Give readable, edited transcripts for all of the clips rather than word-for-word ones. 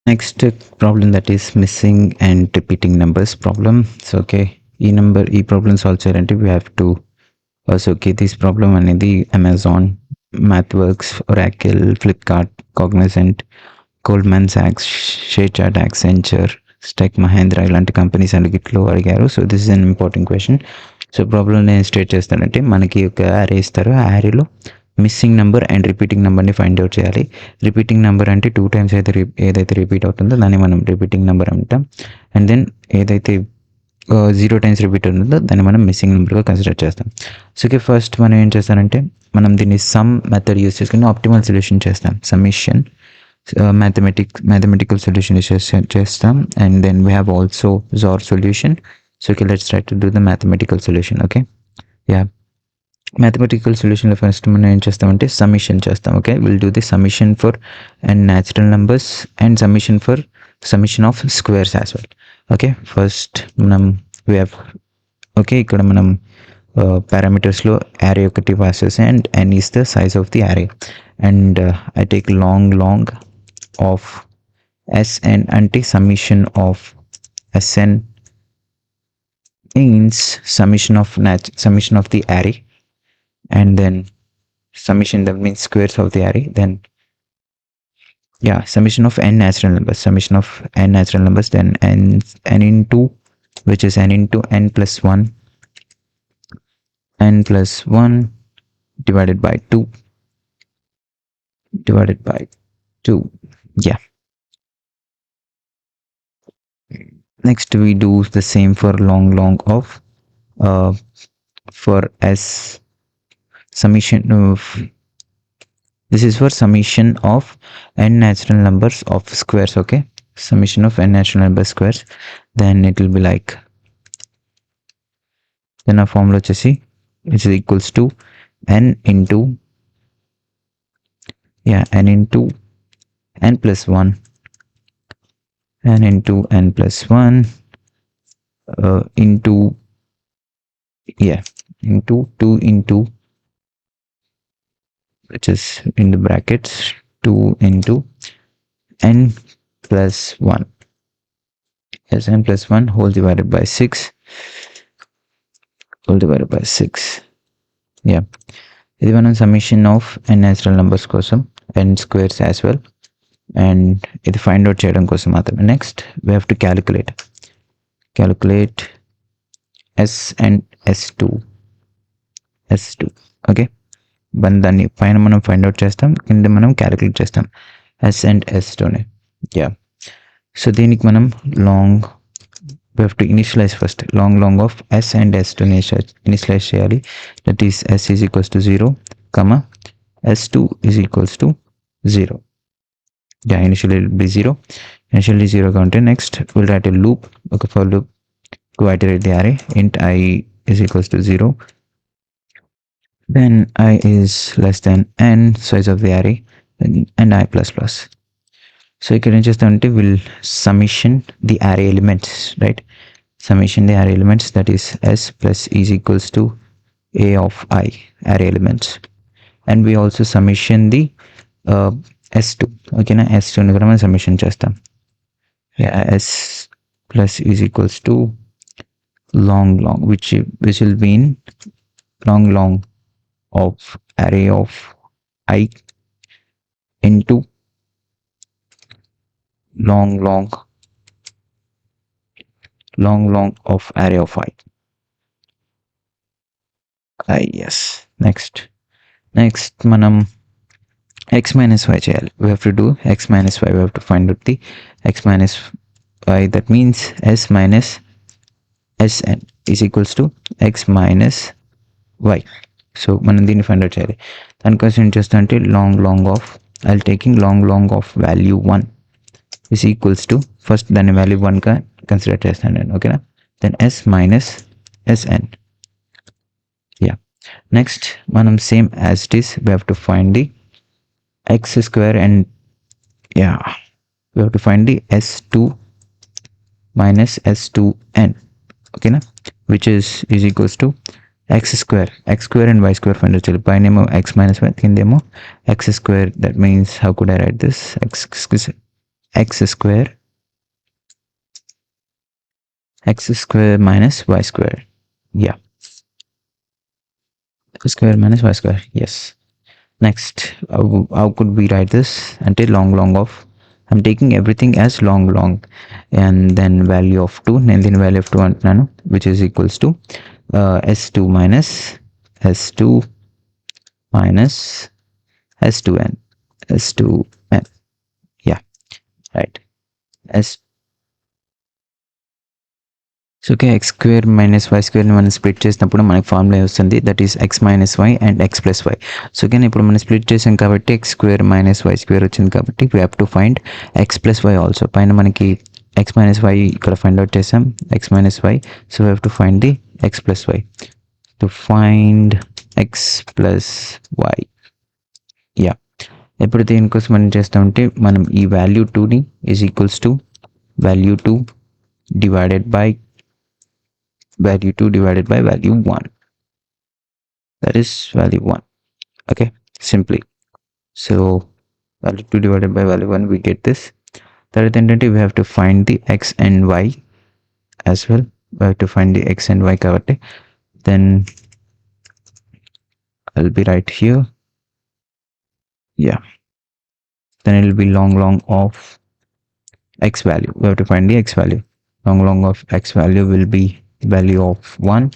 Next problem, that is missing and repeating numbers problem. So okay, ఈ problem solve చేయాలంటే we have to so okay, this problem అనేది Amazon, MathWorks, Oracle, Flipkart, Cognizant, Goldman Sachs, ShareChat, Accenture, Tech Mahindra ఇలాంటి companies అన్నిటిలో అడిగారు. So this is an important question. So problem నేను state చేస్తానంటే మనకి ఒక యారే ఇస్తారు. ఆ యారేలో మిస్సింగ్ నెంబర్ అండ్ రిపీటింగ్ నెంబర్ని ఫైండ్ అవుట్ చేయాలి. రిపీటింగ్ నెంబర్ అంటే 2 టైమ్స్ అయితే ఏదైతే రిపీట్ అవుతుందో దాన్ని మనం రిపీటింగ్ నెంబర్ అంటాం. అండ్ దెన్ ఏదైతే 0 టైమ్స్ రిపీట్ ఉంటుందో దాన్ని మనం మిస్సింగ్ నెంబర్గా కన్సిడర్ చేస్తాం. సో ఓకే, ఫస్ట్ మనం ఏం చేస్తానంటే మనం దీన్ని సమ్ మెథడ్ యూస్ చేసుకుని ఆప్టిమల్ సొల్యూషన్ చేస్తాం. సమ్మిషన్ mathematical solution చేస్తాం. And then we have also XOR solution. So okay, let's try to do the mathematical solution. Okay, yeah, mathematical solution లో ఫస్ట్ మనం ఏం చేస్తామంటే సమ్మిషన్ చేస్తాం. Okay, will do the summation for and natural numbers and summation of squares as well. Okay, first మనం we have okay, ఇక్కడ మనం పారామీటర్స్లో array ఒకటి పాస్ చేసి and n is the size of the array. And I take long of Sn అంటే summation of Sn means summation of the array, and then summation, that means squares of the array. Then yeah, summation of n natural numbers, then n into, which is n into n plus 1 divided by 2 yeah. Next we do the same for long of for s summation of, this is for summation of n natural numbers of squares. Okay, summation of n natural number squares, then it will be like, then our formula వచ్చేసి is equals to n into n plus 1 into n plus 1 into into 2 into, which is in the brackets, 2 into n plus 1, yes, n plus 1 whole divided by 6 yeah. ఇది మనం సమ్మిషన్ of n natural numbers కోసం n squares as well, and ఇది find out చేయడం కోసం మాత్రమే. Next we have to calculate s and s2 okay, దాన్ని పైన మనం ఫైండ్ అవుట్ చేస్తాం, కింద మనం క్యాలిక్యులేట్ చేస్తాం s and s2ని. యా, సో దీనికి మనం we have to initialize first long of s and s2ని initialize చేయాలి. that is s is equals to 0 comma s2 is equals to 0. yeah, initially it will be 0 గా ఉంటే next we'll write a loop, ఒక for loop to iterate the array. int I is equals to 0, then I is less than n size of the array, and I plus plus. So ఇక్కడ ఏం చేస్తామంటే we'll summation the array elements, right? Summation the array elements, that is s plus is equals to a of I array elements, and we also summation the s2. ఓకేనా, s2ని కూడా మనం summation చేస్తాం. s plus is equals to long which will be in long of array of I into long of array of I yes. next మనం x minus y చేయాలి. we have to do x minus y, we have to find out the x minus y, that means s minus sn is equals to x minus y. So మనం దీన్ని find out చేయాలి. దానికోసం ఏం చేస్తా అంటే long of I'll taking long of value 1 is equals to, first దాన్ని value 1గా consider చేస్తాను నేను. ఓకేనా, then s minus sn. Yeah, next మనం same as it is we have to find the x square, and yeah, we have to find the s2 minus s2n. ఓకేనా, which is equals to x square and y square find out చేయాలి. పైనేమో x minus y, కిందేమో x square. that means how could I write this? x square minus y square. Yeah, x square minus y square. Yes. Next, how could we write this? Until log of, I'm taking everything as log, and then value of 2, and then value of 2 antunnanu, which is equals to s2 minus s2 minus s2n s2n. Yeah, right. S. So okay, x square minus y square ని మనం split చేసినప్పుడు మనకి formula వస్తుంది, that is x minus y and x plus y. So okay, ఇప్పుడు మనం split చేసాం కాబట్టి x square minus y square వచ్చింది కాబట్టి we have to find x plus y also. పైన మనకి x మైనస్ y ఇక్కడ ఫైండ్ అవుట్ చేసాం, x minus y. So we have to find the x plus y. To find x plus y. Yeah, ఇప్పుడు దీనికోసం మనం చేస్తామంటే మనం ఈ వాల్యూ 2ని is equals to value 2 divided by value 2 divided by value 1, that is value 1. Okay, simply. So value 2 divided by value 1, we get this. That is, we have to find the x and y as well. We have to find the x and y కాబట్టి then I'll be right here. Yeah, then it will be log of x value. We have to find the x value. Log of x value will be value of 1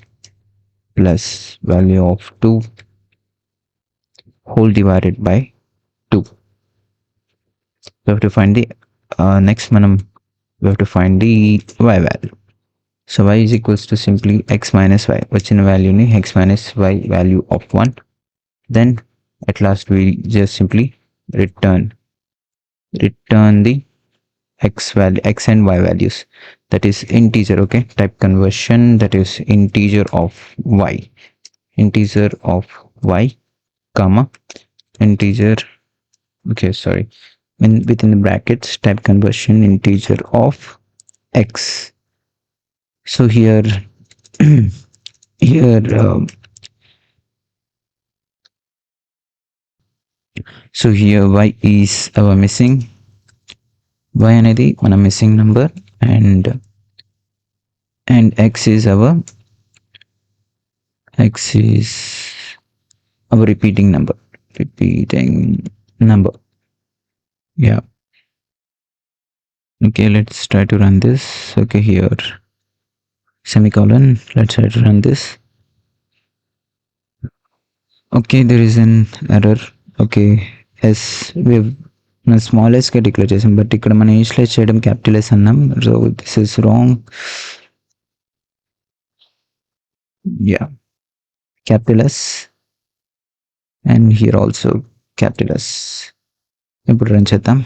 plus value of 2 whole divided by 2. We have to find the next manam we have to find the y value. So y is equals to simply x minus y, which in value ni x minus y value of 1. Then at last we just simply return the x value, x and y values, that is integer. Okay, type conversion, that is integer of y comma integer, okay, sorry, within the brackets type conversion integer of x. So here here so here y is our missing, y అనేది మన missing number, and x is our repeating number. Yeah, okay, let's try to run this. Okay, here semicolon, let's try to run this. Okay, there is an error. Okay, s we have small s గా declare చేసాం, but ఇక్కడ మనం initialise చేయడం capital s అన్నాం. So this is wrong. Yeah, capital S, and here also capital S. ఇప్పుడు run చేద్దాం.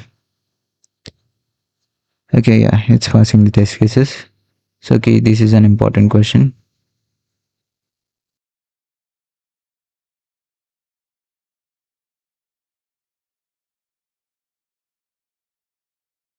Okay, yeah, it's passing the test cases. So okay, this is an important question.